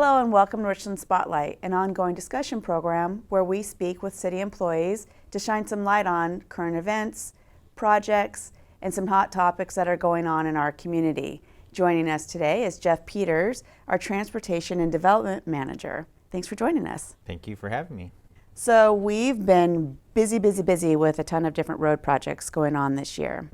Hello and welcome to Richland Spotlight, an ongoing discussion program where we speak with city employees to shine some light on current events, projects, and some hot topics that are going on in our community. Joining us today is Jeff Peters, our Transportation and Development Manager. Thanks for joining us. Thank you for having me. So we've been busy with a ton of different road projects going on this year.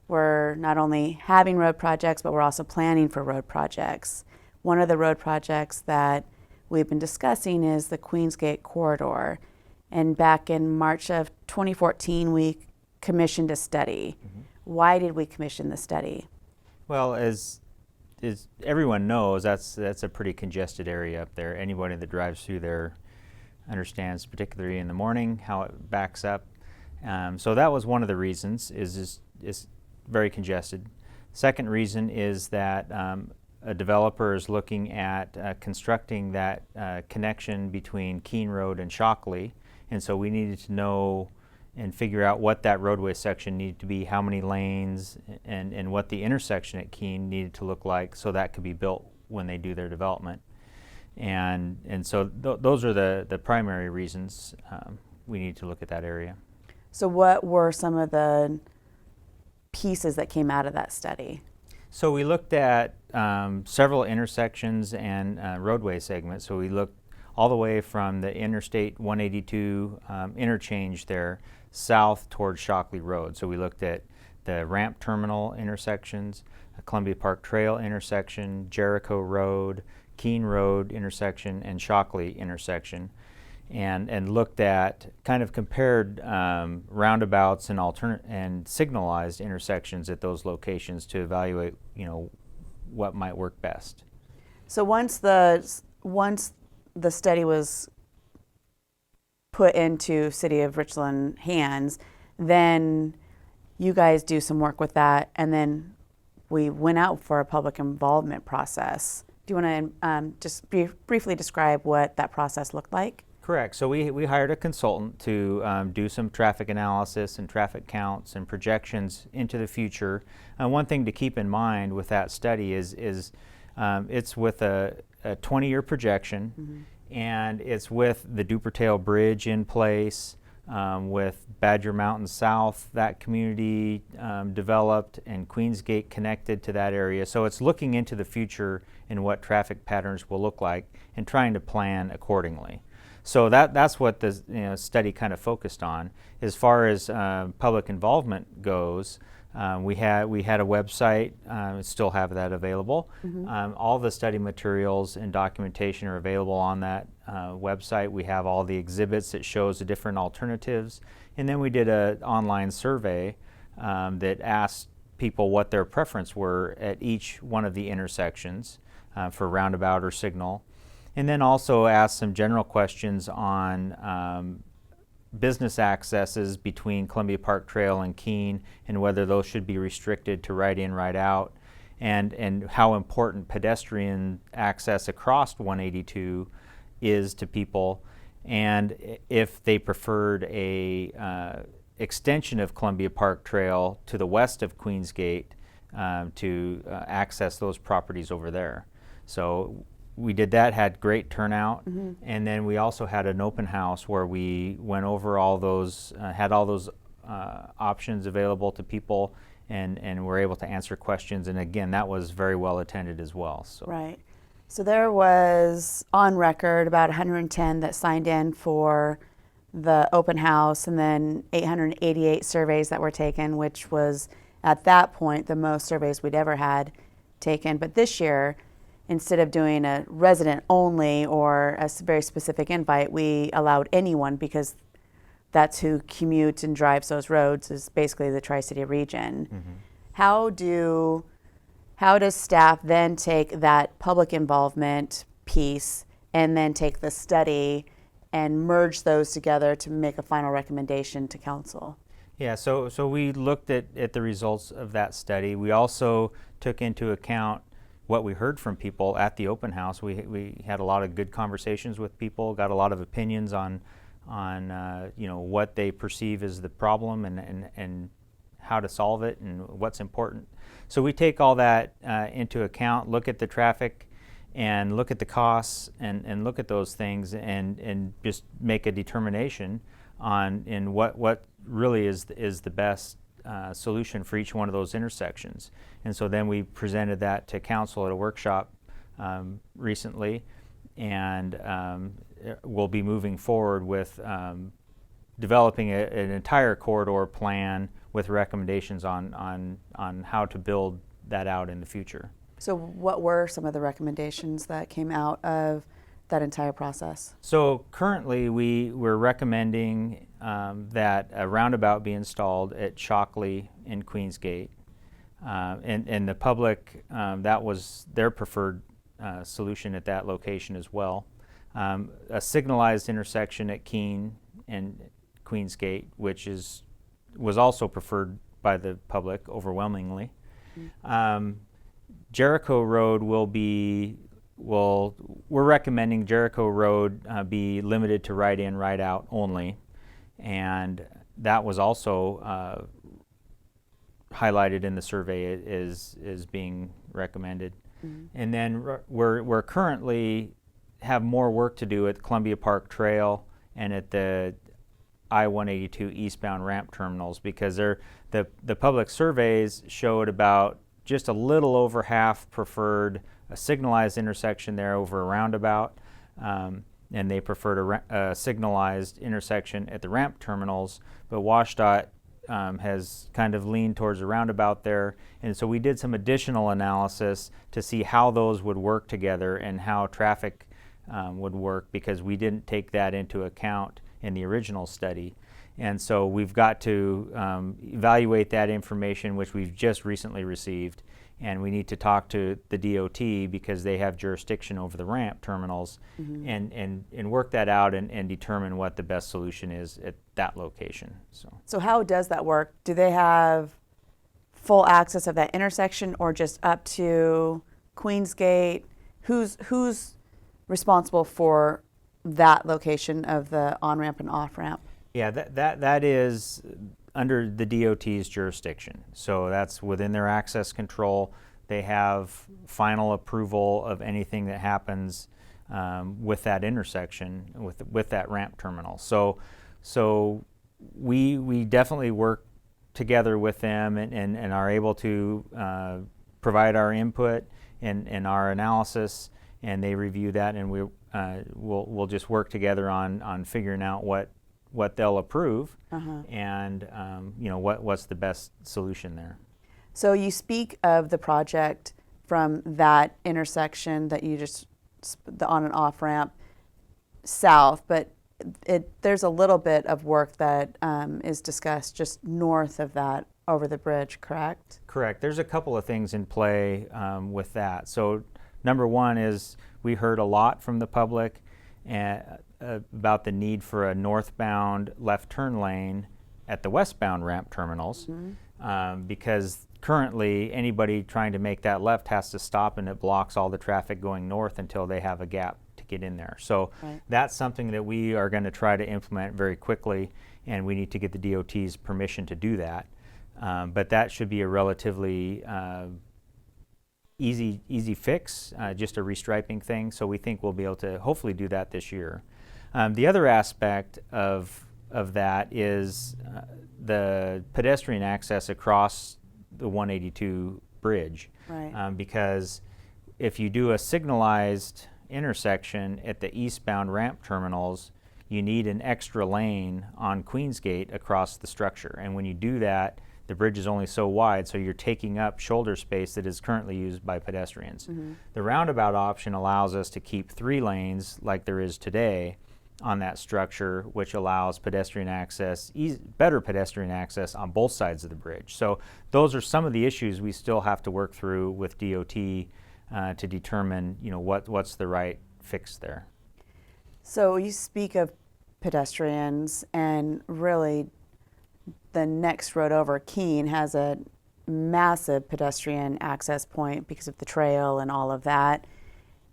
We're not only having road projects, but we're also planning for road projects. One of the road projects that we've been discussing is the Queensgate corridor. And back in March of 2014, we commissioned a study. Why did we commission the study? Well, as everyone knows, that's a pretty congested area up there. Anybody that drives through there understands, particularly in the morning, how it backs up. So that was one of the reasons, is very congested. Second reason is that a developer is looking at constructing that connection between Keene Road and Shockley, and so we needed to know and figure out what that roadway section needed to be, how many lanes, and what the intersection at Keene needed to look like so that could be built when they do their development. And so those are the primary reasons we need to look at that area. So what were some of the pieces that came out of that study? So we looked at several intersections and roadway segments. So we looked all the way from the Interstate 182 interchange there south towards Shockley Road. So we looked at the ramp terminal intersections, Columbia Park Trail intersection, Jericho Road, Keene Road intersection, and Shockley intersection, and looked at, kind of compared roundabouts and signalized intersections at those locations to evaluate, what might work best. So once the study was put into City of Richland hands, then you guys do some work with that, and then we went out for a public involvement process. Do you want to just briefly describe what that process looked like? Correct. So we hired a consultant to do some traffic analysis and traffic counts and projections into the future. One thing to keep in mind with that study is it's with a 20-year projection, and it's with the Dupertail Bridge in place, with Badger Mountain South, that community developed, and Queensgate connected to that area. So it's looking into the future and what traffic patterns will look like and trying to plan accordingly. So that's what the study kind of focused on. As far as public involvement goes, we had a website, still have that available. All the study materials and documentation are available on that website. We have all the exhibits that shows the different alternatives, and then we did an online survey that asked people what their preference were at each one of the intersections for roundabout or signal. And then also ask some general questions on business accesses between Columbia Park Trail and Keene, and whether those should be restricted to right in, right out, and how important pedestrian access across 182 is to people, and if they preferred a extension of Columbia Park Trail to the west of Queensgate to access those properties over there. So we did that, had great turnout, and then we also had an open house where we went over all those, had all those options available to people, and were able to answer questions. And again, that was very well attended as well. So. Right. So there was, on record, about 110 that signed in for the open house, and then 888 surveys that were taken, which was, at that point, the most surveys we'd ever had taken. But this year, instead of doing a resident only or a very specific invite, we allowed anyone, because that's who commutes and drives those roads, is basically the Tri-City region. How does staff then take that public involvement piece and then take the study and merge those together to make a final recommendation to council? Yeah, so we looked at the results of that study. We also took into account what we heard from people at the open house. We had a lot of good conversations with people, got a lot of opinions on what they perceive as the problem and how to solve it and what's important. So we take all that into account, look at the traffic and look at the costs and look at those things and just make a determination on what really is the best solution for each one of those intersections. And so then we presented that to council at a workshop recently, and we'll be moving forward with developing an entire corridor plan with recommendations on how to build that out in the future. So what were some of the recommendations that came out of that entire process? So currently we're recommending that a roundabout be installed at Shockley in Queensgate. And the public, that was their preferred solution at that location as well. A signalized intersection at Keene and Queensgate, which was also preferred by the public overwhelmingly. Jericho Road we're recommending Jericho Road be limited to right in, right out only, and that was also highlighted in the survey is being recommended. And then we're currently have more work to do at Columbia Park Trail and at the I-182 eastbound ramp terminals, because the public surveys showed about just a little over half preferred a signalized intersection there over a roundabout, and they preferred a signalized intersection at the ramp terminals, but WashDOT has kind of leaned towards a roundabout there. And so we did some additional analysis to see how those would work together and how traffic would work, because we didn't take that into account in the original study. And so we've got to evaluate that information, which we've just recently received, and we need to talk to the DOT because they have jurisdiction over the ramp terminals, and work that out and determine what the best solution is at that location. So how does that work? Do they have full access of that intersection, or just up to Queensgate? Who's responsible for that location of the on-ramp and off-ramp? Yeah, that is under the DOT's jurisdiction. So that's within their access control. They have final approval of anything that happens with that intersection, with that ramp terminal. So we definitely work together with them and are able to provide our input and our analysis, and they review that, and we'll just work together on figuring out what they'll approve, and what's the best solution there. So you speak of the project from that intersection that you just, the on and off ramp south, but there's a little bit of work that is discussed just north of that over the bridge, correct? Correct. There's a couple of things in play with that. So number one is we heard a lot from the public about the need for a northbound left turn lane at the westbound ramp terminals, because currently anybody trying to make that left has to stop, and it blocks all the traffic going north until they have a gap to get in there. So that's something that we are going to try to implement very quickly, and we need to get the DOT's permission to do that. But that should be a relatively easy fix, just a restriping thing. So we think we'll be able to hopefully do that this year. The other aspect of that is the pedestrian access across the 182 bridge, because if you do a signalized intersection at the eastbound ramp terminals, you need an extra lane on Queensgate across the structure, and when you do that, the bridge is only so wide, so you're taking up shoulder space that is currently used by pedestrians. The roundabout option allows us to keep 3 lanes like there is today on that structure, which allows pedestrian access, better pedestrian access on both sides of the bridge. So those are some of the issues we still have to work through with DOT to determine, what's the right fix there. So you speak of pedestrians, and really the next road over, Keene, has a massive pedestrian access point because of the trail and all of that.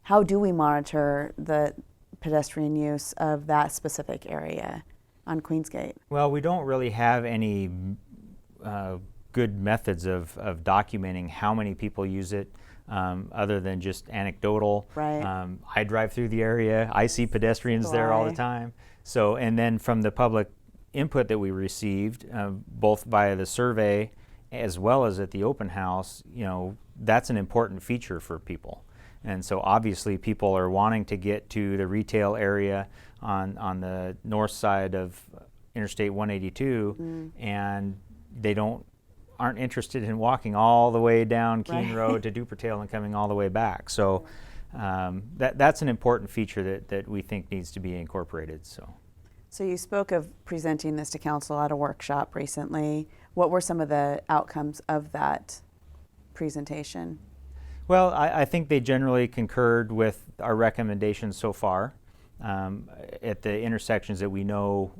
How do we monitor the pedestrian use of that specific area on Queensgate? Well, we don't really have any good methods of documenting how many people use it. other than just anecdotal. Right. I drive through the area. I see pedestrians there all the Why? time. So, and then from the public input that we received, both via the survey as well as at the open house, that's an important feature for people. And so obviously people are wanting to get to the retail area on the north side of Interstate 182, and they aren't interested in walking all the way down Keene Right. Road to Dupertail and coming all the way back. So that's an important feature that we think needs to be incorporated. So you spoke of presenting this to council at a workshop recently. What were some of the outcomes of that presentation? Well, I think they generally concurred with our recommendations so far at the intersections that we know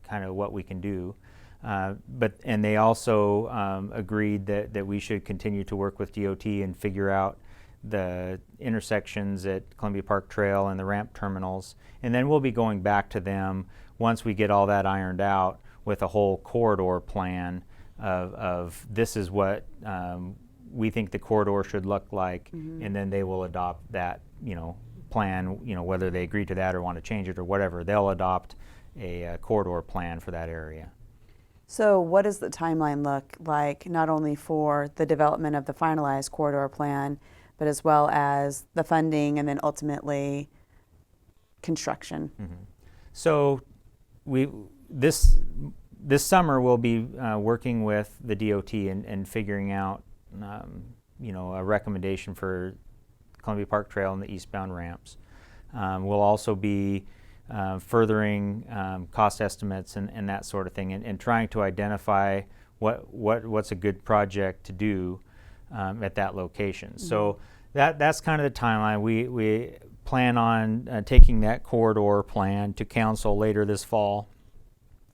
kind of what we can do. And they also agreed that we should continue to work with DOT and figure out the intersections at Columbia Park Trail and the ramp terminals. And then we'll be going back to them once we get all that ironed out with a whole corridor plan of this is what we think the corridor should look like, and then they will adopt that, plan, whether they agree to that or want to change it or whatever, they'll adopt a corridor plan for that area. So what does the timeline look like, not only for the development of the finalized corridor plan, but as well as the funding and then ultimately construction? So this summer we'll be working with the DOT and figuring out a recommendation for Columbia Park Trail and the eastbound ramps. We'll also be furthering cost estimates and that sort of thing, and trying to identify what's a good project to do at that location. So that's kind of the timeline. We plan on taking that corridor plan to council later this fall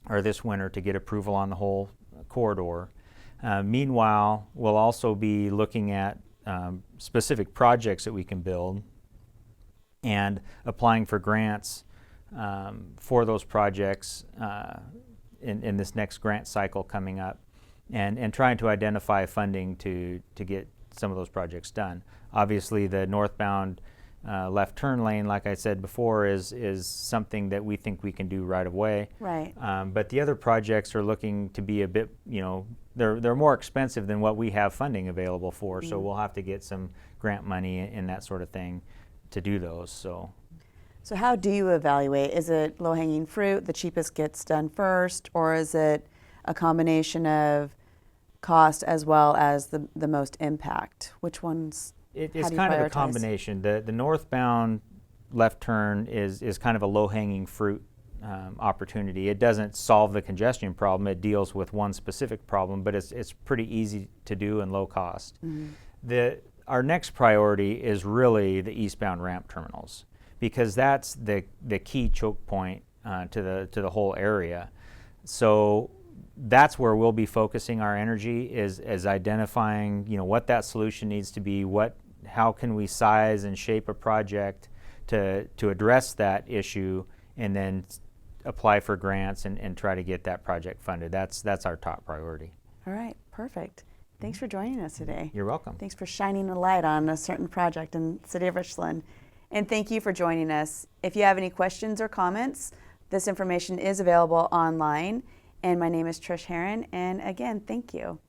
or this winter to get approval on the whole corridor. Meanwhile, we'll also be looking at specific projects that we can build and applying for grants for those projects in this next grant cycle coming up, and trying to identify funding to get some of those projects done. Obviously, the northbound left turn lane, like I said before, is something that we think we can do right away. Right. But the other projects are looking to be a bit, they're more expensive than what we have funding available for. So we'll have to get some grant money and that sort of thing to do those. So how do you evaluate? Is it low-hanging fruit, the cheapest gets done first, or is it a combination of cost as well as the most impact? Which ones? It's kind of a combination. The northbound left turn is kind of a low-hanging fruit opportunity. It doesn't solve the congestion problem. It deals with one specific problem, but it's pretty easy to do and low cost. Our next priority is really the eastbound ramp terminals, because that's the key choke point to the whole area. So that's where we'll be focusing our energy, is identifying what that solution needs to be, how can we size and shape a project to address that issue, and then apply for grants and try to get that project funded. That's our top priority. All right, perfect. Thanks for joining us today. You're welcome. Thanks for shining a light on a certain project in the City of Richland. And thank you for joining us. If you have any questions or comments, this information is available online. And my name is Trish Herron. And again, thank you.